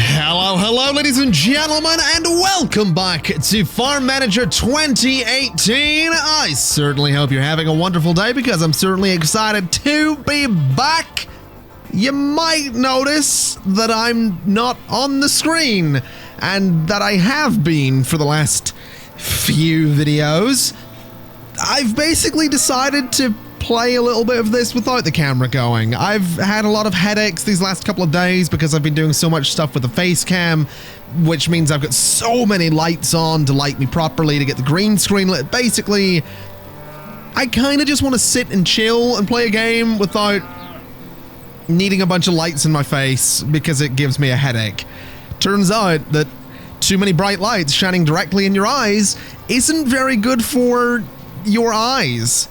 Hello, ladies and gentlemen, and welcome back to Farm Manager 2018. I certainly hope you're having a wonderful day because I'm certainly excited to be back. You might notice that I'm not on the screen, and that I have been for the last few videos. I've basically decided to play a little bit of this without the camera going. I've had a lot of headaches these last couple of days because I've been doing so much stuff with the face cam, which means I've got so many lights on to light me properly, to get the green screen lit. Basically, I kind of just want to sit and chill and play a game without needing a bunch of lights in my face because it gives me a headache. Turns out that too many bright lights shining directly in your eyes isn't very good for your eyes.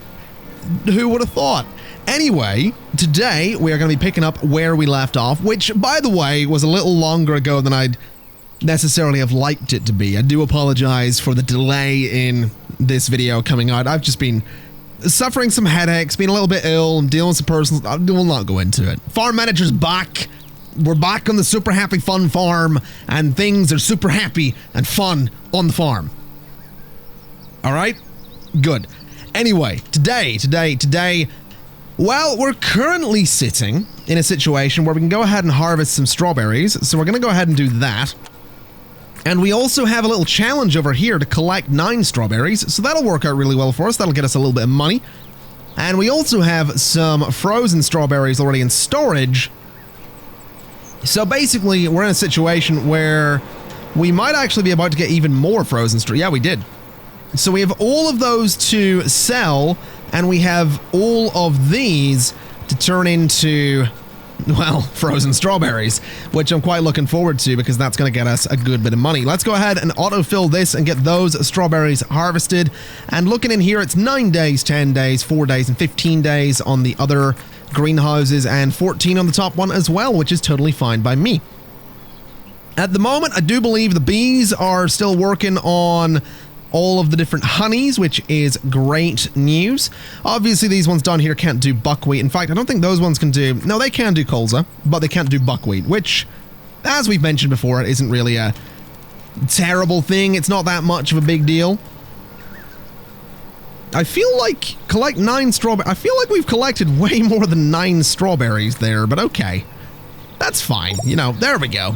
Who would have thought? Anyway, today we are going to be picking up where we left off, which, by the way, was a little longer ago than I'd necessarily have liked it to be. I do apologize for the delay in this video coming out. I've just been suffering some headaches, been a little bit ill, and dealing with some personal... I will not go into it. Farm Manager's back. We're back on the super happy fun farm, and things are super happy and fun on the farm. Alright? Good. Anyway, today, well, we're currently sitting in a situation where we can go ahead and harvest some strawberries, so we're going to go ahead and do that. And we also have a little challenge over here to collect 9 strawberries, so that'll work out really well for us. That'll get us a little bit of money. And we also have some frozen strawberries already in storage. So basically, we're in a situation where we might actually be about to get even more frozen strawberries. Yeah, we did. So we have all of those to sell, and we have all of these to turn into, well, frozen strawberries, which I'm quite looking forward to because that's going to get us a good bit of money. Let's go ahead and autofill this and get those strawberries harvested. And looking in here, it's 9 days, 10 days, 4 days, and 15 days on the other greenhouses, and 14 on the top one as well, which is totally fine by me. At the moment, I do believe the bees are still working on all of the different honeys, which is great news. Obviously, these ones down here can't do buckwheat. In fact, I don't think those ones can do... No, they can do colza, but they can't do buckwheat, which, as we've mentioned before, it isn't really a terrible thing. It's not that much of a big deal. I feel like collect 9 strawberries. I feel like we've collected way more than 9 strawberries there, but okay. That's fine. You know, there we go.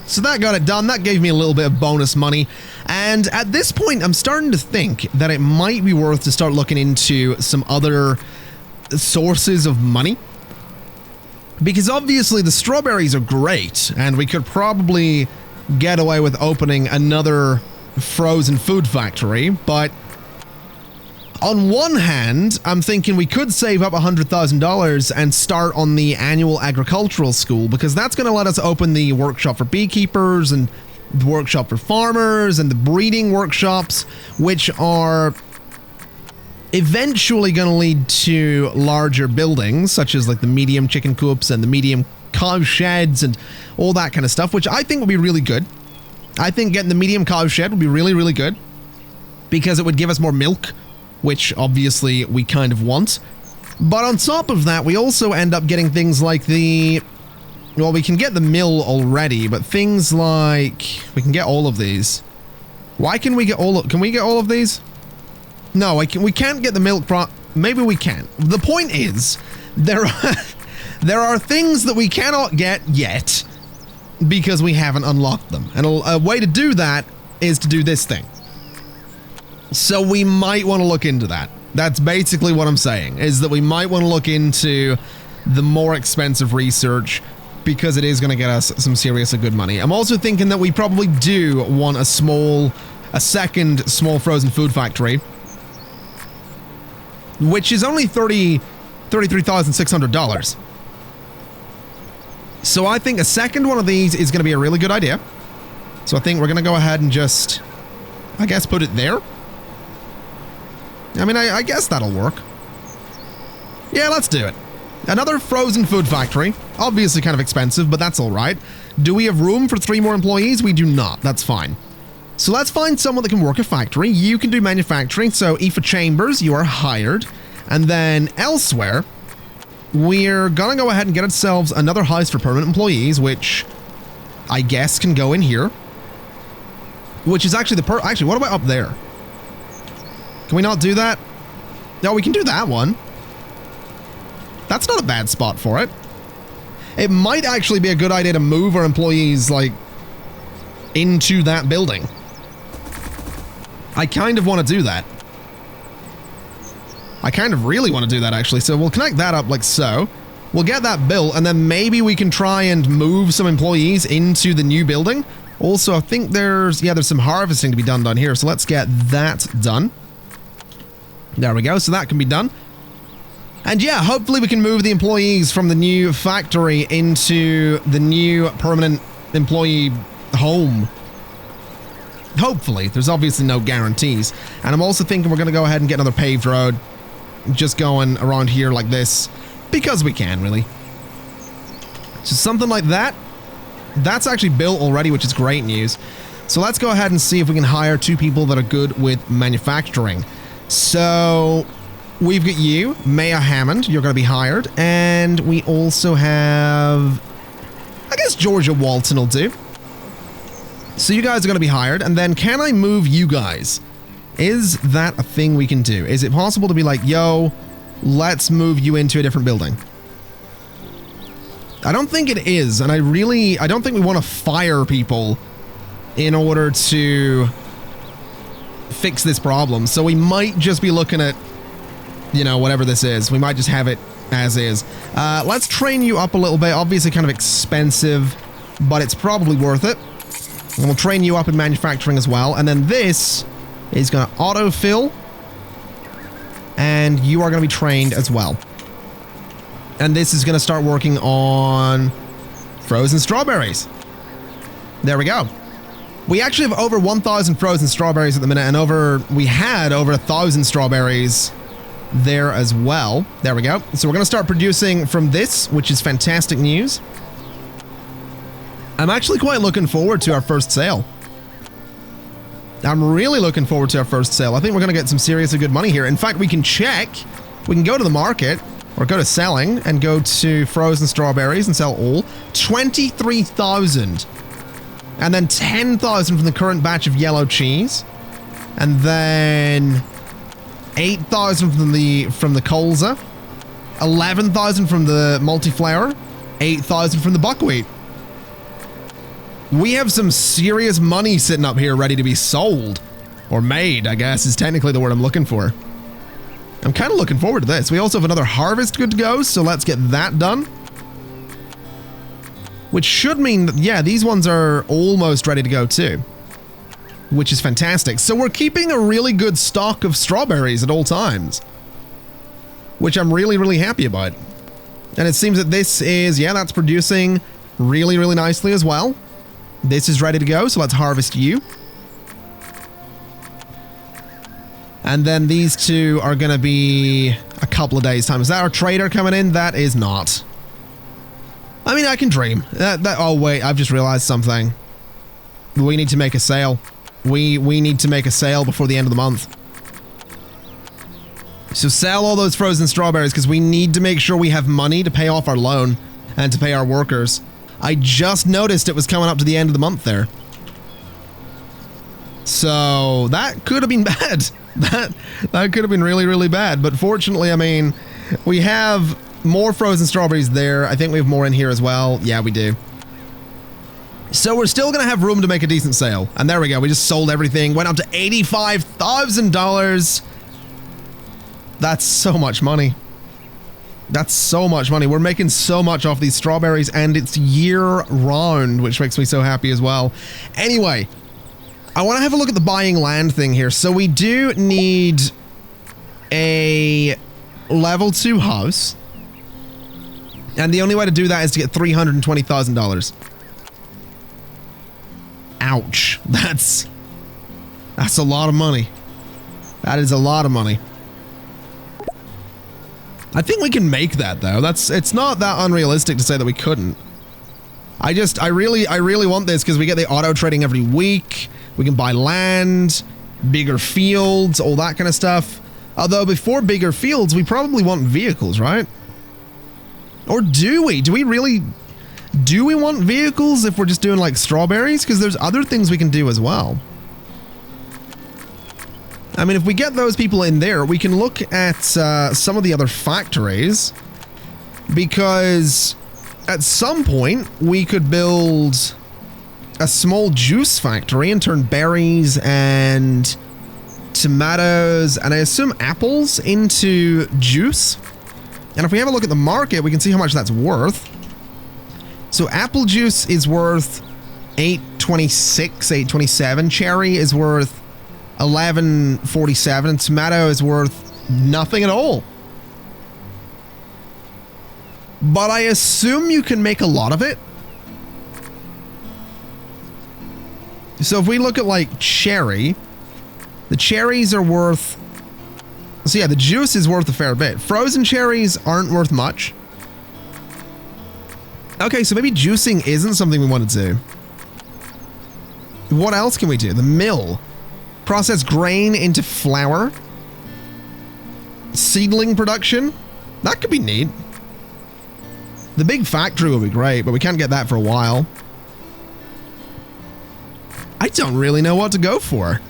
So that got it done. That gave me a little bit of bonus money. And at this point, I'm starting to think that it might be worth to start looking into some other sources of money. Because obviously the strawberries are great, and we could probably get away with opening another frozen food factory, but on one hand, I'm thinking we could save up $100,000 and start on the annual agricultural school, because that's going to let us open the workshop for beekeepers and the workshop for farmers and the breeding workshops, which are eventually going to lead to larger buildings, such as like the medium chicken coops and the medium cow sheds and all that kind of stuff, which I think would be really good. I think getting the medium cow shed would be really, really good because it would give us more milk, which obviously we kind of want. But on top of that, we also end up getting things like the... Well, we can get the mill already, but things like... We can get all of these. Why can we get all of... Can we get all of these? No, we can't get the milk... Maybe we can. The point is, there are things that we cannot get yet because we haven't unlocked them. And a way to do that is to do this thing. So we might want to look into that. That's basically what I'm saying, is that we might want to look into the more expensive research because it is going to get us some seriously good money. I'm also thinking that we probably do want a second small frozen food factory, which is only $33,600. So I think a second one of these is going to be a really good idea. So I think we're going to go ahead and just, I guess, put it there. I mean, I guess that'll work. Yeah, let's do it. Another frozen food factory. Obviously kind of expensive, but that's all right. Do we have room for 3 more employees? We do not. That's fine. So let's find someone that can work a factory. You can do manufacturing. So Aoife Chambers, you are hired. And then elsewhere, we're gonna go ahead and get ourselves another house for permanent employees, which I guess, can go in here. Which is actually actually, what about up there? Can we not do that? No, we can do that one. That's not a bad spot for it. It might actually be a good idea to move our employees, like, into that building. I kind of want to do that. I kind of really want to do that, actually. So we'll connect that up like so. We'll get that built, and then maybe we can try and move some employees into the new building. Also, I think there's some harvesting to be done down here, so let's get that done. There we go, so that can be done. And yeah, hopefully we can move the employees from the new factory into the new permanent employee home. Hopefully. There's obviously no guarantees. And I'm also thinking we're going to go ahead and get another paved road. Just going around here like this. Because we can, really. So something like that. That's actually built already, which is great news. So let's go ahead and see if we can hire 2 people that are good with manufacturing. So we've got you, Maya Hammond. You're going to be hired. And we also have, I guess Georgia Walton will do. So you guys are going to be hired, and then can I move you guys? Is that a thing we can do? Is it possible to be like, yo, let's move you into a different building? I don't think it is, and I don't think we want to fire people in order to fix this problem. So we might just be looking at, you know, whatever this is. We might just have it as is. Let's train you up a little bit. Obviously kind of expensive, but it's probably worth it. And we'll train you up in manufacturing as well. And then this is going to autofill. And you are going to be trained as well. And this is going to start working on frozen strawberries. There we go. We actually have over 1,000 frozen strawberries at the minute. And we had over 1,000 strawberries there as well. There we go. So we're going to start producing from this, which is fantastic news. I'm actually quite looking forward to our first sale. I'm really looking forward to our first sale. I think we're going to get some seriously good money here. In fact, we can check. We can go to the market or go to selling and go to frozen strawberries and sell all. 23,000. And then 10,000 from the current batch of yellow cheese. And then 8,000 from the colza. 11,000 from the multi-flower. 8,000 from the buckwheat. We have some serious money sitting up here ready to be sold. Or made, I guess, is technically the word I'm looking for. I'm kind of looking forward to this. We also have another harvest good to go, so let's get that done. Which should mean that, yeah, these ones are almost ready to go too. Which is fantastic. So we're keeping a really good stock of strawberries at all times. Which I'm really, really happy about. And it seems that this is, yeah, that's producing really, really nicely as well. This is ready to go, so let's harvest you. And then these two are going to be a couple of days' time. Is that our trader coming in? That is not. I mean, I can dream. Oh, wait, I've just realized something. We need to make a sale. We need to make a sale before the end of the month. So sell all those frozen strawberries because we need to make sure we have money to pay off our loan and to pay our workers. I just noticed it was coming up to the end of the month there. So that could have been bad. That could have been really, really bad. But fortunately, I mean, we have more frozen strawberries there. I think we have more in here as well. Yeah, we do. So we're still going to have room to make a decent sale. And there we go. We just sold everything. Went up to $85,000. That's so much money. That's so much money. We're making so much off these strawberries, and it's year-round, which makes me so happy as well. Anyway, I want to have a look at the buying land thing here. So we do need a level 2 house, and the only way to do that is to get $320,000. Ouch. That's a lot of money. That is a lot of money. I think we can make that though. It's not that unrealistic to say that we couldn't. I really want this because we get the auto trading every week. We can buy land, bigger fields, all that kind of stuff. Although before bigger fields, we probably want vehicles, right? Or do we? Do we really Do we want vehicles if we're just doing like strawberries? Because there's other things we can do as well. I mean, if we get those people in there, we can look at some of the other factories, because at some point we could build a small juice factory and turn berries and tomatoes and I assume apples into juice. And if we have a look at the market, we can see how much that's worth. So apple juice is worth $8.26, $8.27. Cherry is worth $11.47, and tomato is worth nothing at all. But I assume you can make a lot of it. So if we look at like cherry, the cherries are worth, so yeah, the juice is worth a fair bit. Frozen cherries aren't worth much. Okay, so maybe juicing isn't something we want to do. What else can we do? The mill. Process grain into flour. Seedling production. That could be neat. The big factory would be great, but we can't get that for a while. I don't really know what to go for.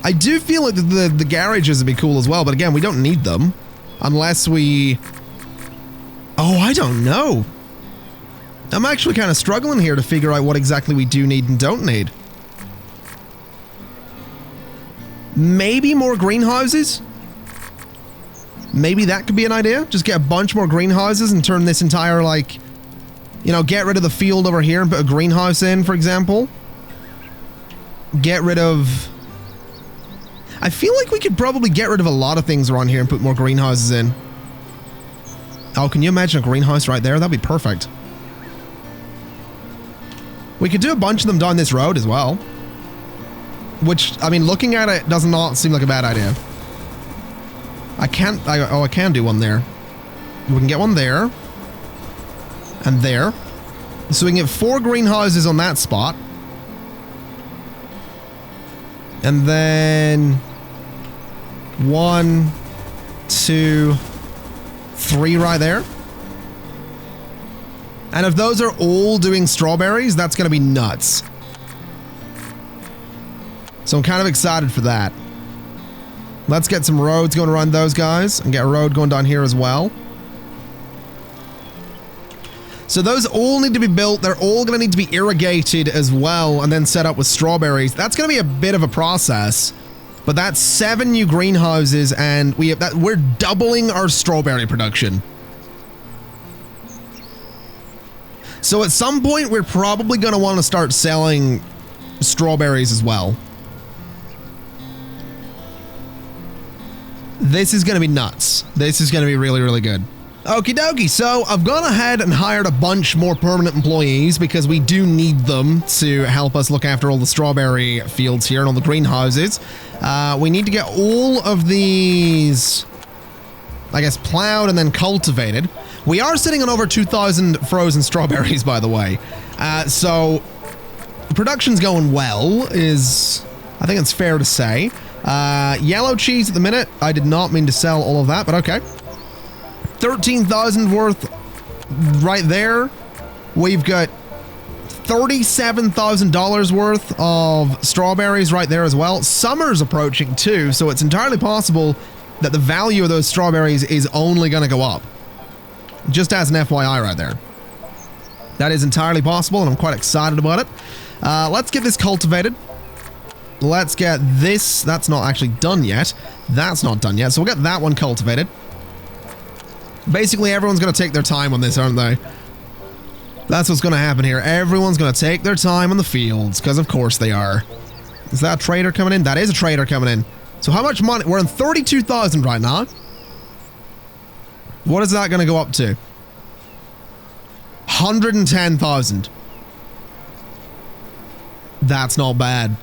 I do feel like the garages would be cool as well, but again, we don't need them. Unless we... Oh, I don't know. I'm actually kind of struggling here to figure out what exactly we do need and don't need. Maybe more greenhouses? Maybe that could be an idea. Just get a bunch more greenhouses and turn this entire, like, you know, get rid of the field over here and put a greenhouse in, for example. Get rid of... I feel like we could probably get rid of a lot of things around here and put more greenhouses in. Oh, can you imagine a greenhouse right there? That'd be perfect. We could do a bunch of them down this road as well. Which, I mean, looking at it does not seem like a bad idea. I can do one there. We can get one there. And there. So we can get 4 greenhouses on that spot. And then 1, 2, 3 right there. And if those are all doing strawberries, that's going to be nuts. So I'm kind of excited for that. Let's get some roads going around those guys and get a road going down here as well. So those all need to be built. They're all going to need to be irrigated as well and then set up with strawberries. That's going to be a bit of a process, but that's 7 new greenhouses and we're doubling our strawberry production. So at some point, we're probably going to want to start selling strawberries as well. This is going to be nuts. This is going to be really, really good. Okie dokie, so I've gone ahead and hired a bunch more permanent employees because we do need them to help us look after all the strawberry fields here and all the greenhouses. We need to get all of these, I guess, plowed and then cultivated. We are sitting on over 2,000 frozen strawberries, by the way. So production's going well, I think it's fair to say. Yellow cheese at the minute. I did not mean to sell all of that, but okay. 13,000 worth right there. We've got $37,000 worth of strawberries right there as well. Summer's approaching too, so it's entirely possible that the value of those strawberries is only going to go up. Just as an FYI right there. That is entirely possible, and I'm quite excited about it. Let's get this cultivated. Let's get this. That's not actually done yet. That's not done yet, so we'll get that one cultivated. Basically, everyone's going to take their time on this, aren't they? That's what's going to happen here. Everyone's going to take their time on the fields, because of course they are. Is that a trader coming in? That is a trader coming in. So how much money? We're in 32,000 right now. What is that going to go up to? 110,000. That's not bad.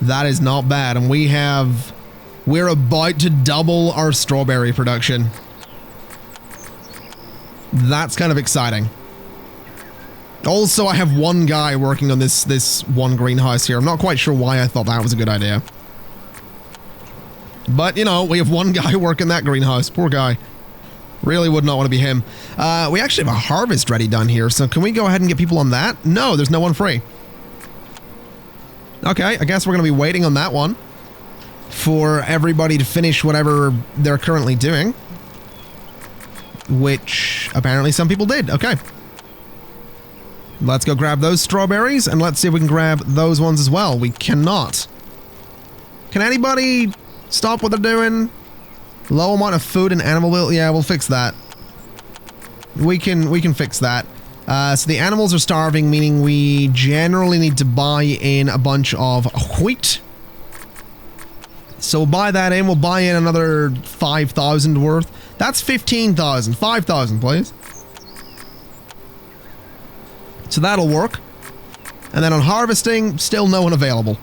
That is not bad. And we're about to double our strawberry production. That's kind of exciting. Also, I have one guy working on this one greenhouse here. I'm not quite sure why I thought that was a good idea. But, you know, we have one guy working that greenhouse. Poor guy. Really would not want to be him. We actually have a harvest ready done here, so can we go ahead and get people on that? No, there's no one free. Okay, I guess we're going to be waiting on that one for everybody to finish whatever they're currently doing, which apparently some people did. Okay. Let's go grab those strawberries, and let's see if we can grab those ones as well. We cannot. Can anybody stop what they're doing? Low amount of food and animal will. Yeah, we'll fix that. We can fix that. So the animals are starving, meaning we generally need to buy in a bunch of wheat. So we'll buy that in. We'll buy in another 5,000 worth. That's 15,000. 5,000, please. So that'll work. And then on harvesting, still no one available.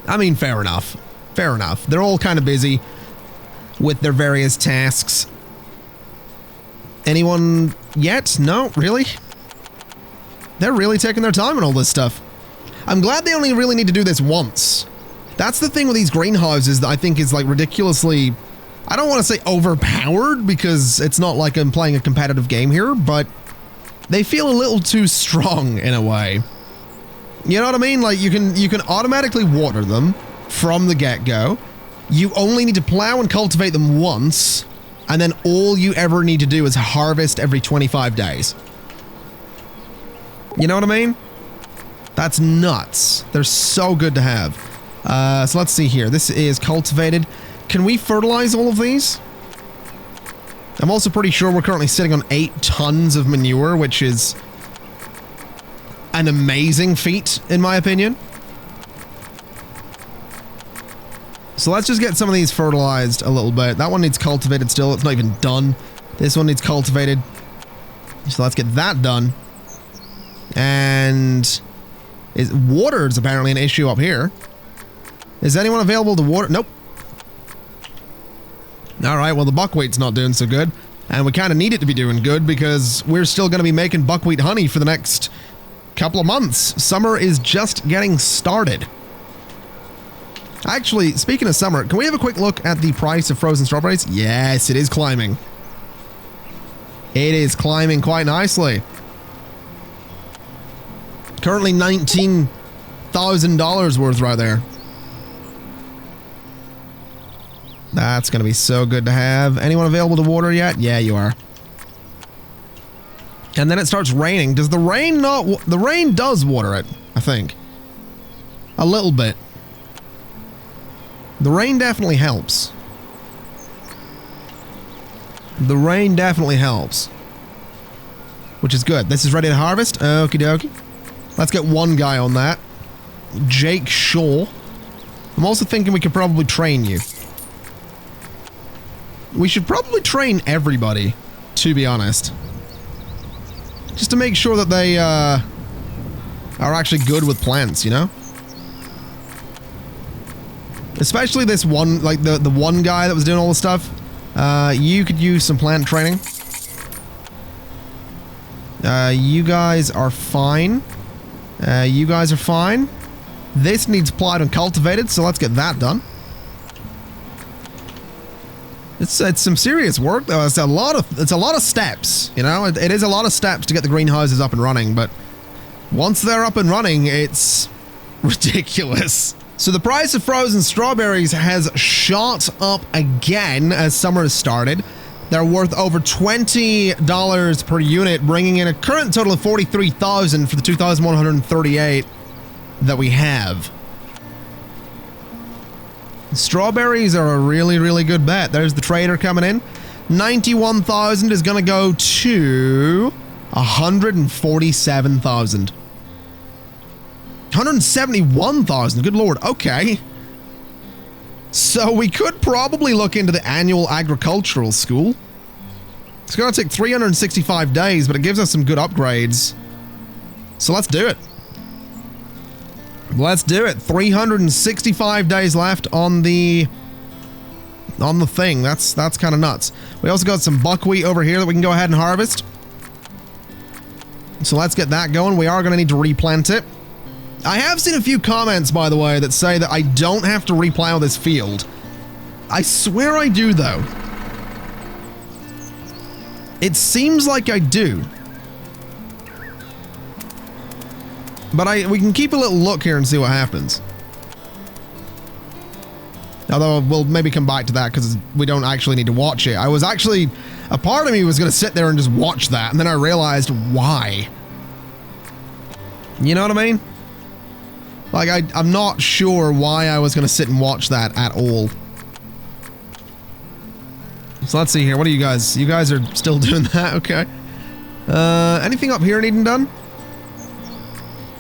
I mean, fair enough. Fair enough. They're all kind of busy with their various tasks. Anyone yet? No? Really? They're really taking their time on all this stuff. I'm glad they only really need to do this once. That's the thing with these greenhouses that I think is like ridiculously... I don't want to say overpowered because it's not like I'm playing a competitive game here, but they feel a little too strong in a way. You know what I mean? Like you can automatically water them from the get-go. You only need to plow and cultivate them once, and then all you ever need to do is harvest every 25 days. You know what I mean? That's nuts. They're so good to have. So let's see here. This is cultivated. Can we fertilize all of these? I'm also pretty sure we're currently sitting on 8 tons of manure, which is an amazing feat, in my opinion. So let's just get some of these fertilized a little bit. That one needs cultivated still. It's not even done. This one needs cultivated. So let's get that done. And water is apparently an issue up here. Is anyone available to water? Nope. All right, well, the buckwheat's not doing so good. And we kind of need it to be doing good because we're still going to be making buckwheat honey for the next couple of months. Summer is just getting started. Actually, speaking of summer, can we have a quick look at the price of frozen strawberries? Yes, it is climbing. It is climbing quite nicely. Currently $19,000 worth right there. That's going to be so good to have. Anyone available to water yet? Yeah, you are. And then it starts raining. Does the rain not... The rain does water it, I think. A little bit. The rain definitely helps. The rain definitely helps. Which is good. This is ready to harvest. Okie dokie. Let's get one guy on that. Jake Shaw. I'm also thinking we could probably train you. We should probably train everybody, to be honest. Just to make sure that they are actually good with plants, you know? Especially this one, like the one guy that was doing all the stuff. You could use some plant training. You guys are fine. You guys are fine. This needs plowed and cultivated, so let's get that done. It's some serious work though. It's a lot of steps, you know. It is a lot of steps to get the greenhouses up and running, but once they're up and running, it's ridiculous. So the price of frozen strawberries has shot up again as summer has started. They're worth over $20 per unit, bringing in a current total of $43,000 for the 2,138 that we have. Strawberries are a really, really good bet. There's the trader coming in. 91,000 is going to go to 147,000. 171,000. Good lord. Okay. So we could probably look into the annual agricultural school. It's going to take 365 days, but it gives us some good upgrades. So let's do it. Let's do it. 365 days left on the thing. That's kind of nuts. We also got some buckwheat over here that we can go ahead and harvest. So let's get that going. We are going to need to replant it. I have seen a few comments, by the way, that say that I don't have to replow this field. I swear I do, though. It seems like I do. But we can keep a little look here and see what happens. Although we'll maybe come back to that because we don't actually need to watch it. A part of me was going to sit there and just watch that, and then I realized why. You know what I mean? Like, I'm not sure why I was going to sit and watch that at all. So let's see here. What are you guys? You guys are still doing that? Okay. Anything up here needing done?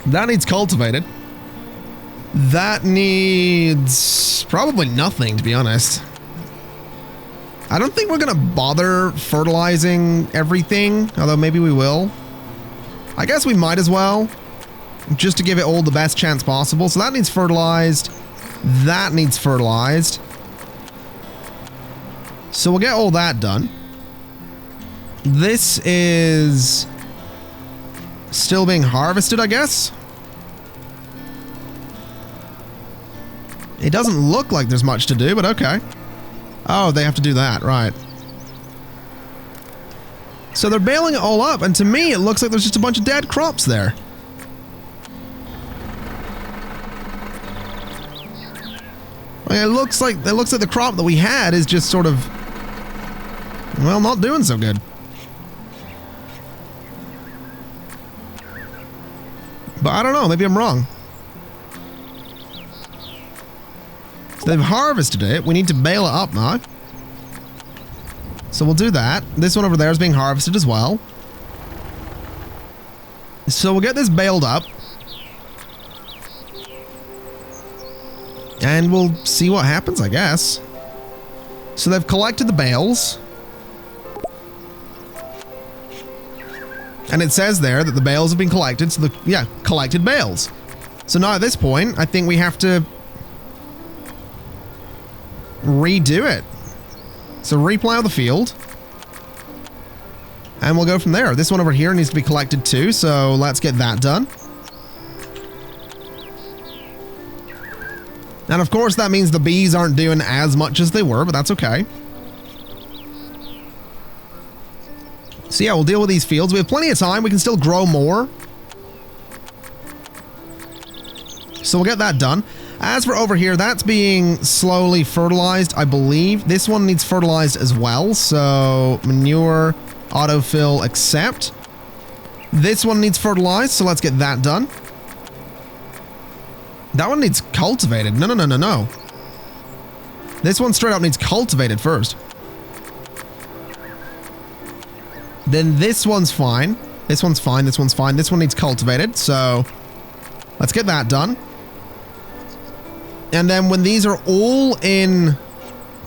That needs cultivated. That needs probably nothing, to be honest. I don't think we're going to bother fertilizing everything, although maybe we will. I guess we might as well, just to give it all the best chance possible. So that needs fertilized. That needs fertilized. So we'll get all that done. This is still being harvested, I guess. It doesn't look like there's much to do, but okay. Oh, they have to do that, right. So they're baling it all up, and to me, it looks like there's just a bunch of dead crops there. Like, it looks like the crop that we had is just sort of, well, not doing so good. But I don't know, maybe I'm wrong. So they've harvested it. We need to bale it up now. So we'll do that. This one over there is being harvested as well. So we'll get this baled up. And we'll see what happens, I guess. So they've collected the bales. And it says there that the bales have been collected. So collected bales. So now at this point, I think we have to redo it. So replow the field. And we'll go from there. This one over here needs to be collected too, so let's get that done. And of course that means the bees aren't doing as much as they were, but that's okay. So yeah, we'll deal with these fields. We have plenty of time. We can still grow more. So we'll get that done. As for over here, that's being slowly fertilized, I believe. This one needs fertilized as well. So manure, autofill, accept. This one needs fertilized, so let's get that done. That one needs cultivated. No. This one straight up needs cultivated first. Then this one's fine. This one's fine. This one's fine. This one needs cultivated. So let's get that done. And then when these are all in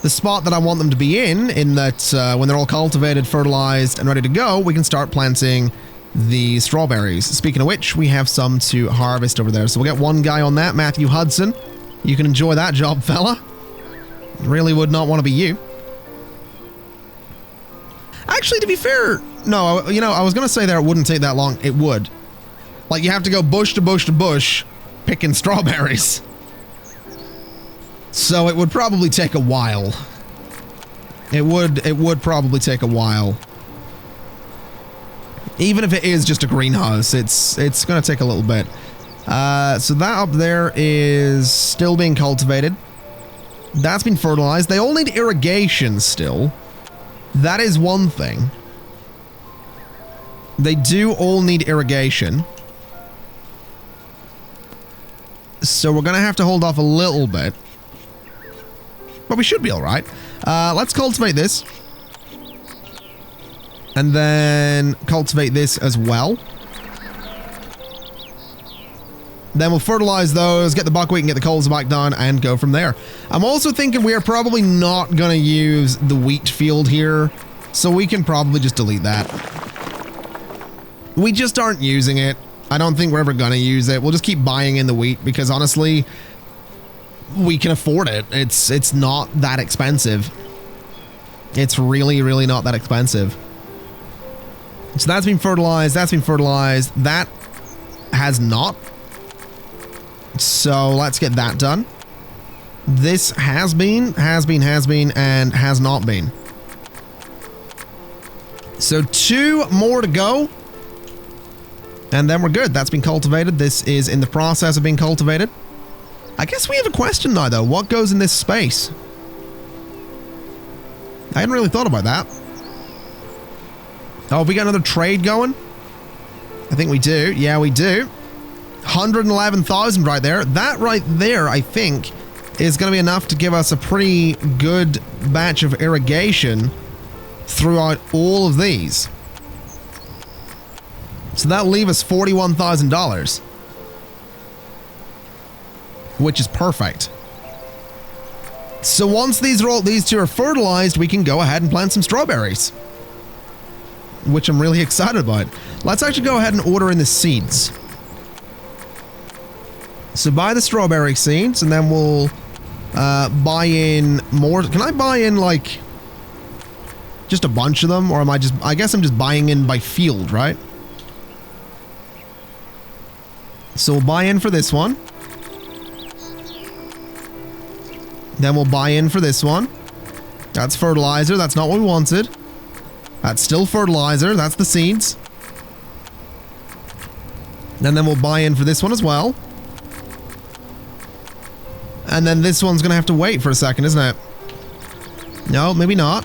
the spot that I want them to be in that when they're all cultivated, fertilized, and ready to go, we can start planting the strawberries. Speaking of which, we have some to harvest over there. So we'll get one guy on that, Matthew Hudson. You can enjoy that job, fella. Really would not want to be you. Actually, to be fair, no, you know, I was going to say there it wouldn't take that long. It would. Like, you have to go bush to bush to bush picking strawberries. So it would probably take a while. It would probably take a while. Even if it is just a greenhouse, it's going to take a little bit. So that up there is still being cultivated. That's been fertilized. They all need irrigation still. That is one thing. They do all need irrigation. So we're going to have to hold off a little bit. But we should be all right. Let's cultivate this. And then cultivate this as well. Then we'll fertilize those, get the buckwheat and get the coals back done, and go from there. I'm also thinking we are probably not going to use the wheat field here, so we can probably just delete that. We just aren't using it. I don't think we're ever going to use it. We'll just keep buying in the wheat because honestly, we can afford it. It's not that expensive. It's really, really not that expensive. So that's been fertilized. That's been fertilized. That has not. So let's get that done. This has been, and has not been. So 2 more to go. And then we're good. That's been cultivated. This is in the process of being cultivated. I guess we have a question now, though. What goes in this space? I hadn't really thought about that. Oh, have we got another trade going? I think we do. Yeah, we do. 111,000 right there. That right there, I think, is going to be enough to give us a pretty good batch of irrigation throughout all of these. So that'll leave us $41,000. Which is perfect. So once these two are fertilized, we can go ahead and plant some strawberries. Which I'm really excited about. Let's actually go ahead and order in the seeds. So buy the strawberry seeds, and then we'll buy in more. Can I buy in, like, just a bunch of them? Or am I just... I guess I'm just buying in by field, right? So we'll buy in for this one. Then we'll buy in for this one. That's fertilizer. That's not what we wanted. That's still fertilizer. That's the seeds. And then we'll buy in for this one as well. And then this one's going to have to wait for a second, isn't it? No, maybe not.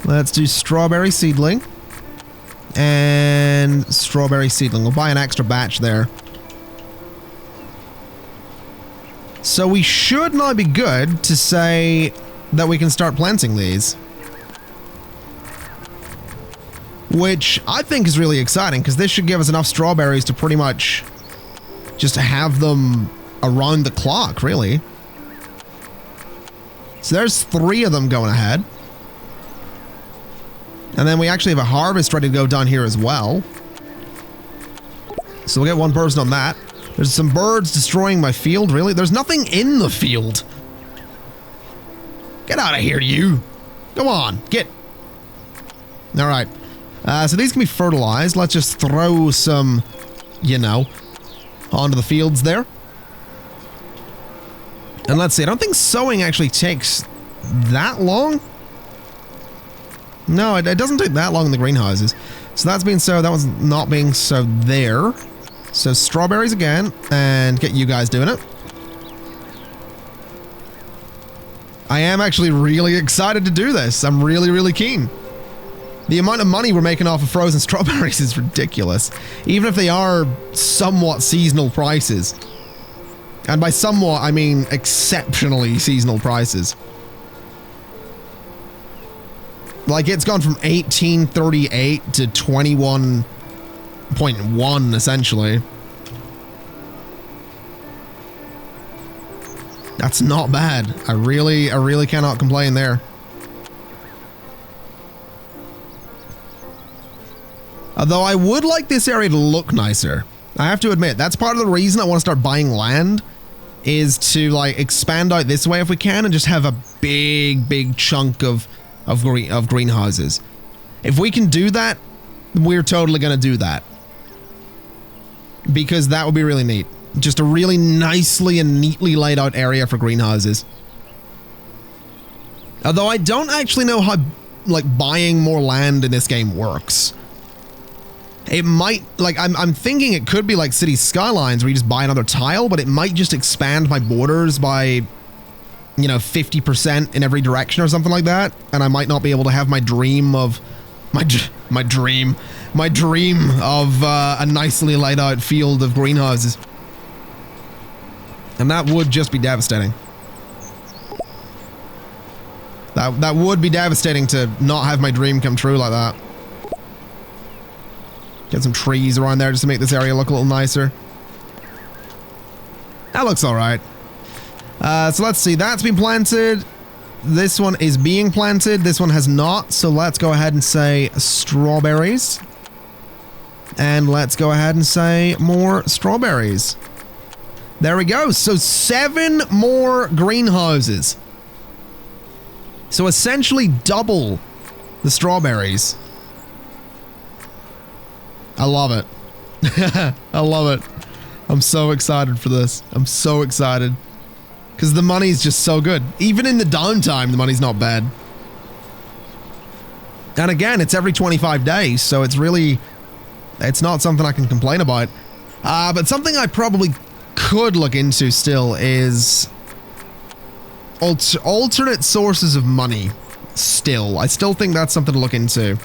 Let's do strawberry seedling. And strawberry seedling. We'll buy an extra batch there. So we should now be good to say that we can start planting these. Which I think is really exciting, because this should give us enough strawberries to pretty much just have them around the clock, really. So there's 3 of them going ahead. And then we actually have a harvest ready to go down here as well. So we'll get 1 person on that. There's some birds destroying my field, really? There's nothing in the field. Get out of here, you. Come on, get. All right. So these can be fertilized. Let's just throw some, you know, onto the fields there. And let's see. I don't think sowing actually takes that long. No, it doesn't take that long in the greenhouses. So that's being sowed. That one's not being sowed there. So strawberries again, and get you guys doing it. I am actually really excited to do this. I'm really, really keen. The amount of money we're making off of frozen strawberries is ridiculous. Even if they are somewhat seasonal prices. And by somewhat, I mean exceptionally seasonal prices. Like, it's gone from 1838 to 21.1 essentially. That's not bad. I really cannot complain there. Although I would like this area to look nicer. I have to admit, that's part of the reason I want to start buying land, is to, like, expand out this way if we can and just have a big chunk of greenhouses. If we can do that, we're totally going to do that. Because that would be really neat. Just a really nicely and neatly laid out area for greenhouses. Although I don't actually know how, like, buying more land in this game works. It might, like, I'm thinking it could be like City Skylines where you just buy another tile, but it might just expand my borders by, you know, 50% in every direction or something like that. And I might not be able to have my dream of, my dream of a nicely laid out field of greenhouses. And that would just be devastating. That would be devastating to not have my dream come true like that. Get some trees around there just to make this area look a little nicer. That looks alright. So let's see. That's been planted. This one is being planted. This one has not. So let's go ahead and say strawberries. And let's go ahead and say more strawberries. There we go. So 7 more greenhouses. So essentially double the strawberries. I love it. I love it. I'm so excited for this. I'm so excited. Because the money's just so good. Even in the downtime, the money's not bad. And again, it's every 25 days, so it's not something I can complain about. But something I probably could look into still is alternate sources of money. I still think that's something to look into.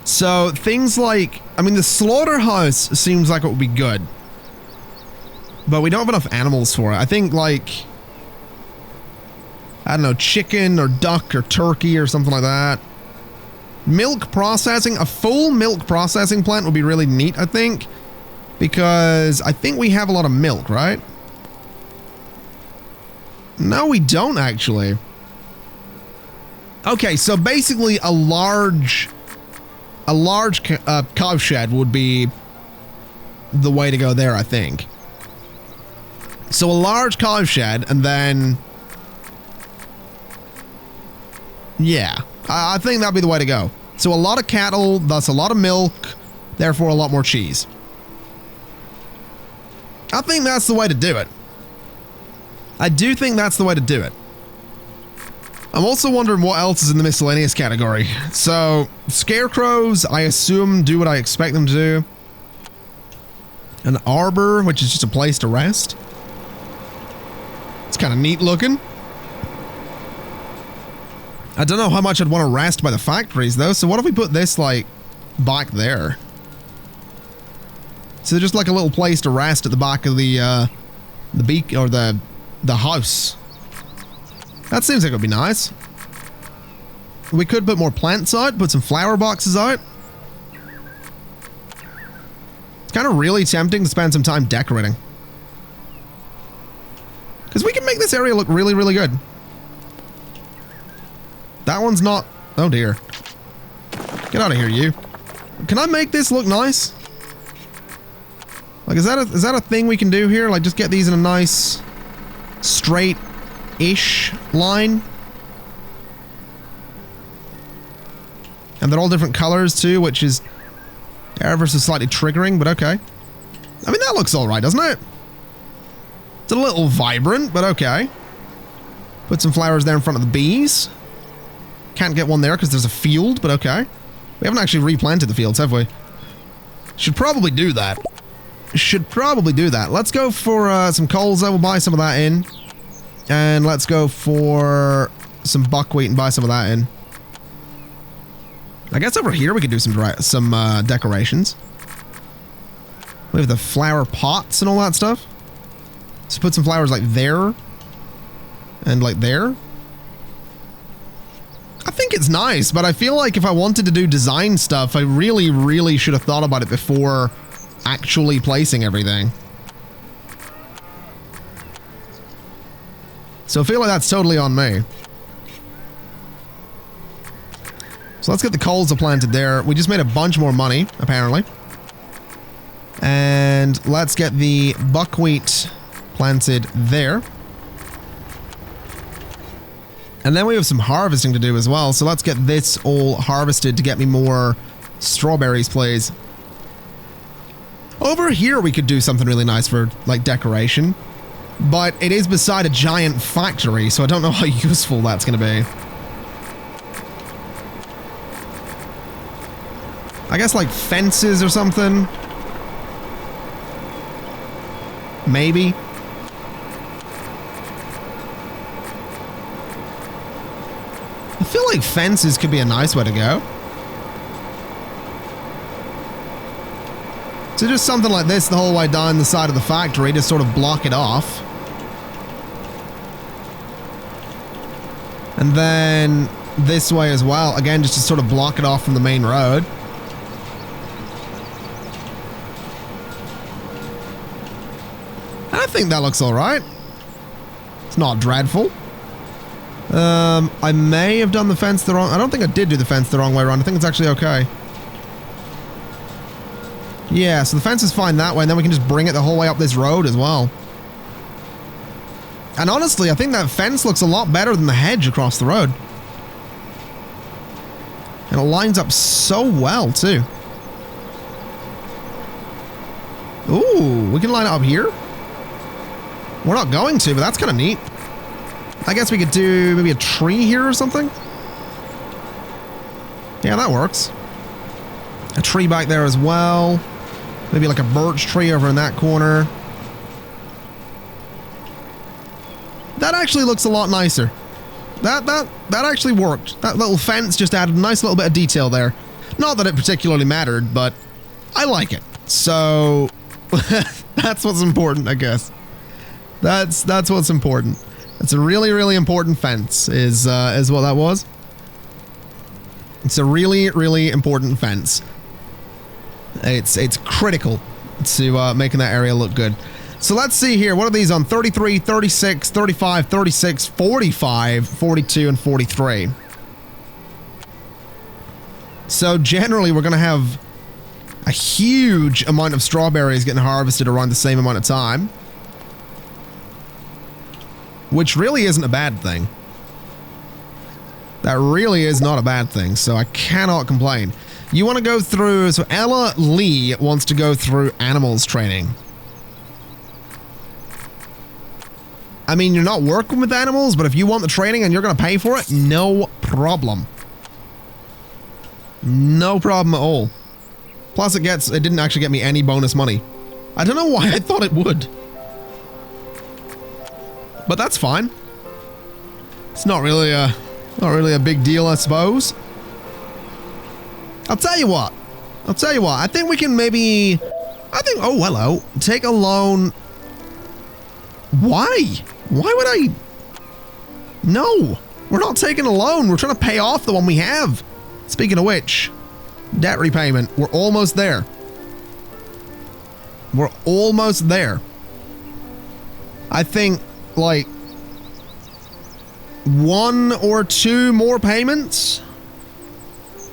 So things like, I mean, the slaughterhouse seems like it would be good, but we don't have enough animals for it. I think like, I don't know, chicken or duck or turkey or something like that. Milk processing, a full milk processing plant would be really neat, I think, because I think we have a lot of milk, right? No, we don't actually. Okay, so basically a large cow shed would be the way to go there, I think. So a large cow shed, and then, yeah, I think that'd be the way to go. So a lot of cattle, thus a lot of milk, therefore a lot more cheese. I think that's the way to do it. I do think that's the way to do it. I'm also wondering what else is in the miscellaneous category. So, scarecrows, I assume, do what I expect them to do. An arbor, which is just a place to rest. It's kind of neat looking. I don't know how much I'd want to rest by the factories, though. So what if we put this, like, back there? So just like a little place to rest at the back of the beak, or the house. That seems like it would be nice. We could put more plants out, put some flower boxes out. It's kind of really tempting to spend some time decorating, because we can make this area look really, really good. That one's not... Oh dear. Get out of here, you. Can I make this look nice? Like, is that a thing we can do here? Like, just get these in a nice straight-ish line. And they're all different colors too, which is ever so slightly triggering, but okay. I mean, that looks alright, doesn't it? It's a little vibrant, but okay. Put some flowers there in front of the bees. Can't get one there because there's a field, but okay. We haven't actually replanted the fields, have we? Should probably do that. Should probably do that. Let's go for some coals. I will buy some of that in. And let's go for some buckwheat and buy some of that in. I guess over here we could do some decorations. We have the flower pots and all that stuff. So put some flowers like there. And like there. I think it's nice, but I feel like if I wanted to do design stuff, I really, really should have thought about it before actually placing everything. So I feel like that's totally on me. So let's get the coals planted there. We just made a bunch more money, apparently. And let's get the buckwheat planted there. And then we have some harvesting to do as well. So let's get this all harvested to get me more strawberries, please. Over here we could do something really nice for, like, decoration. But it is beside a giant factory, so I don't know how useful that's going to be. I guess, like, fences or something. Maybe. I feel like fences could be a nice way to go. So just something like this the whole way down the side of the factory to sort of block it off. And then this way as well. Again, just to sort of block it off from the main road. I think that looks alright. It's not dreadful. I may have done the fence the wrong... I don't think I did do the fence the wrong way around. I think it's actually okay. Yeah, so the fence is fine that way, and then we can just bring it the whole way up this road as well. And honestly, I think that fence looks a lot better than the hedge across the road. And it lines up so well, too. Ooh, we can line it up here? We're not going to, but that's kind of neat. I guess we could do maybe a tree here or something? Yeah, that works. A tree back there as well. Maybe like a birch tree over in that corner. That actually looks a lot nicer. That actually worked. That little fence just added a nice little bit of detail there. Not that it particularly mattered, but I like it. So that's what's important, I guess. That's what's important. It's a really, really important fence is what that was. It's a really, really important fence. It's critical to making that area look good. So let's see here. What are these on? 33, 36, 35, 36, 45, 42, and 43. So generally, we're going to have a huge amount of strawberries getting harvested around the same amount of time. Which really isn't a bad thing. That really is not a bad thing, so I cannot complain. You want to go through... So Ella Lee wants to go through animals training. I mean, you're not working with animals, but if you want the training and you're going to pay for it, no problem. No problem at all. Plus it didn't actually get me any bonus money. I don't know why I thought it would. But that's fine. It's not really a big deal, I suppose. I'll tell you what. I think we can maybe... oh, hello. Take a loan. Why? Why would I... No. We're not taking a loan. We're trying to pay off the one we have. Speaking of which, debt repayment. We're almost there. We're almost there. I think, like, 1 or 2 more payments,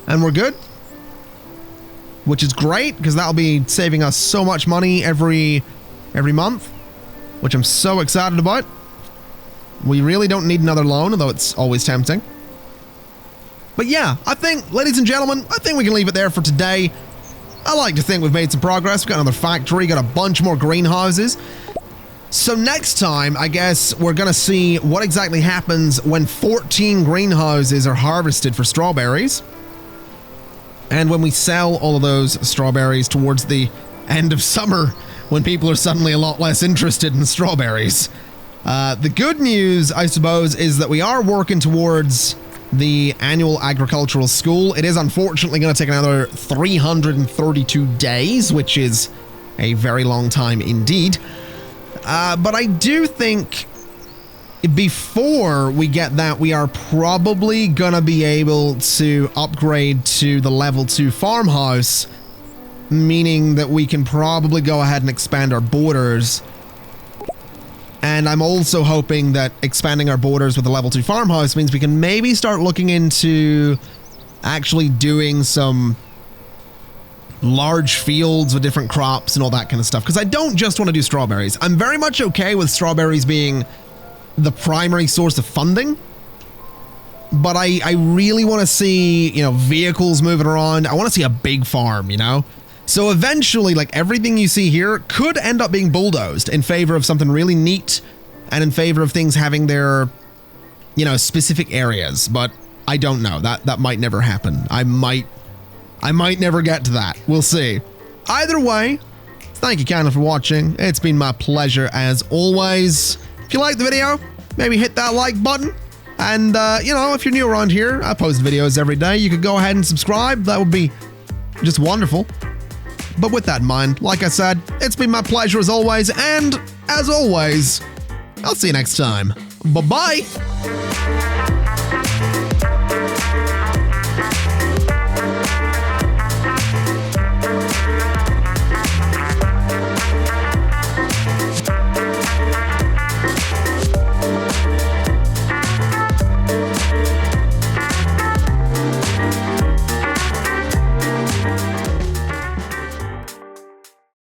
and we're good. Which is great, because that'll be saving us so much money every month, which I'm so excited about. We really don't need another loan, although it's always tempting. But yeah, I think, ladies and gentlemen, I think we can leave it there for today. I like to think we've made some progress. We've got another factory, got a bunch more greenhouses. So next time, I guess we're going to see what exactly happens when 14 greenhouses are harvested for strawberries. And when we sell all of those strawberries towards the end of summer, when people are suddenly a lot less interested in strawberries. The good news, I suppose, is that we are working towards the annual agricultural school. It is unfortunately going to take another 332 days, which is a very long time indeed. But I do think before we get that, we are probably going to be able to upgrade to the level 2 farmhouse, meaning that we can probably go ahead and expand our borders. And I'm also hoping that expanding our borders with a level 2 farmhouse means we can maybe start looking into actually doing some large fields with different crops and all that kind of stuff. Because I don't just want to do strawberries. I'm very much okay with strawberries being the primary source of funding. But I really want to see, you know, vehicles moving around. I want to see a big farm, you know? So eventually, like, everything you see here could end up being bulldozed in favor of something really neat and in favor of things having their, you know, specific areas. But I don't know. That might never happen. I might never get to that. We'll see. Either way, thank you kindly for watching. It's been my pleasure as always. If you liked the video, maybe hit that like button. And, you know, if you're new around here, I post videos every day. You could go ahead and subscribe. That would be just wonderful. But with that in mind, like I said, it's been my pleasure as always, and as always, I'll see you next time. Bye-bye!